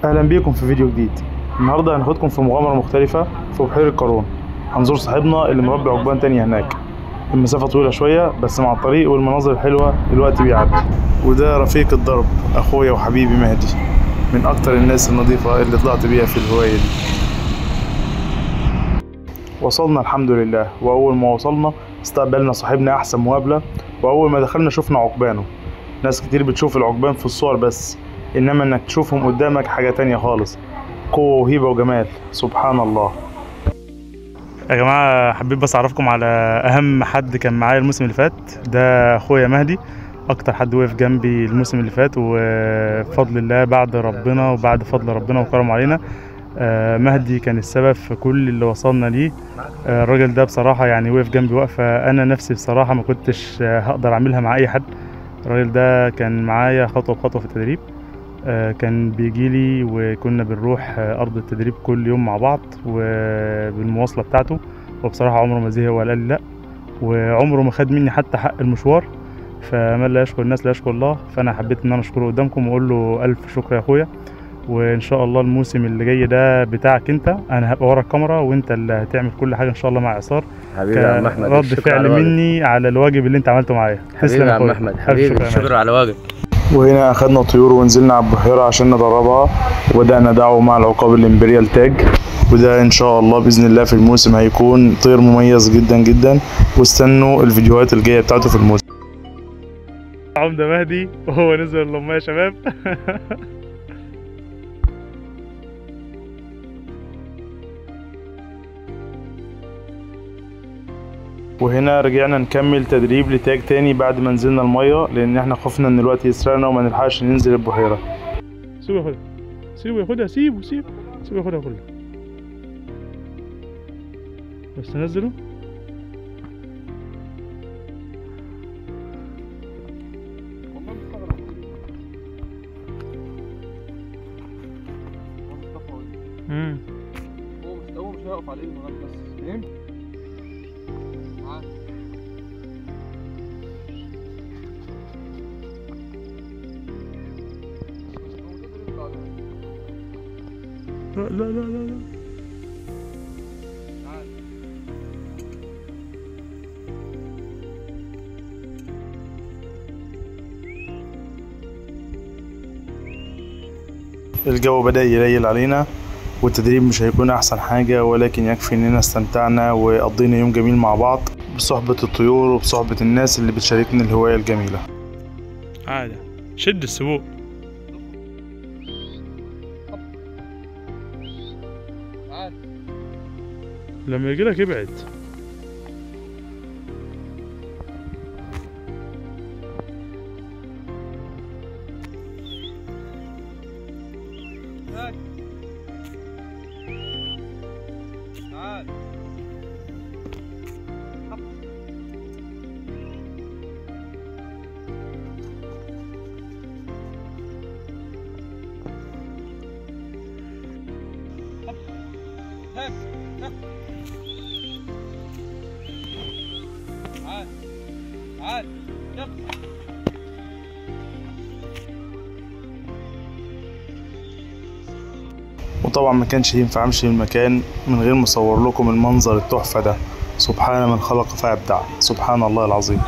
اهلا بيكم في فيديو جديد. النهارده هناخدكم في مغامره مختلفه في بحيره قارون. هنزور صاحبنا اللي مربي عقبان تانية هناك. المسافه طويله شويه بس مع الطريق والمناظر الحلوه الوقت بيعدي. وده رفيق الدرب اخويا وحبيبي مهدي، من اكتر الناس النظيفه اللي طلعت بيها في الهوايه دي. وصلنا الحمد لله، واول ما وصلنا استقبلنا صاحبنا احسن مقابله. واول ما دخلنا شفنا عقبانه. ناس كتير بتشوف العقبان في الصور بس، انما انك تشوفهم قدامك حاجة تانية خالص. قوة وهيبة وجمال، سبحان الله. يا جماعة حبيت بس اعرفكم على اهم حد كان معايا الموسم اللي فات. ده اخويا مهدي، اكتر حد وقف جنبي الموسم اللي فات، وبفضل الله بعد ربنا وبعد فضل ربنا وكرمه علينا مهدي كان السبب في كل اللي وصلنا ليه. الراجل ده بصراحة يعني وقف جنبي وقفة انا نفسي بصراحة ما كنتش هقدر اعملها مع اي حد. الراجل ده كان معايا خطوة بخطوة في التدريب. كان بيجيلي وكنا بنروح أرض التدريب كل يوم مع بعض وبالمواصلة بتاعته. وبصراحة عمره ما زهق ولا قال لي لأ، وعمره ما خد مني حتى حق المشوار. فمن لا يشكر الناس لا يشكر الله. فأنا حبيت إن أنا أشكره قدامكم وأقول له ألف شكر يا أخويا. وإن شاء الله الموسم اللي جاي ده بتاعك أنت، أنا هبقى ورا الكاميرا وأنت اللي هتعمل كل حاجة إن شاء الله مع إعصار. حبيبي يا عم أحمد، رد فعل مني على الواجب اللي أنت عملته معايا. حبيبي يا عم أحمد، حبيبي شكرا على الواجب. وهنا اخدنا طيور ونزلنا على البحيرة عشان ندربها، وبدأنا دعوة مع العقاب الامبريال تاج. وده ان شاء الله باذن الله في الموسم هيكون طير مميز جدا جدا، واستنوا الفيديوهات الجاية بتاعته في الموسم. عمده مهدي وهو نزل اللمة يا شباب. وهنا رجعنا نكمل تدريب لتاج تاني بعد ما نزلنا المية، لان احنا خفنا ان الوقت يسرقنا وما نلحقش ننزل البحيرة. سيبه ياخدها، سيبه ياخدها، سيبه ياخدها كلها، بس نزله. هو مش هيقف على ايده بس، فاهم؟ لا لا لا لا الجو بدأ يليل علينا، والتدريب مش هيكون احسن حاجة، ولكن يكفي اننا استمتعنا وقضينا يوم جميل مع بعض بصحبة الطيور وبصحبة الناس اللي بتشاركنا الهواية الجميلة. عادي شد السبوق. لما يجيلك ابعد. وطبعا ما كانش ينفع امشي من المكان من غير ما اصور لكم المنظر التحفة ده. سبحان من خلق فأبدع، سبحان الله العظيم.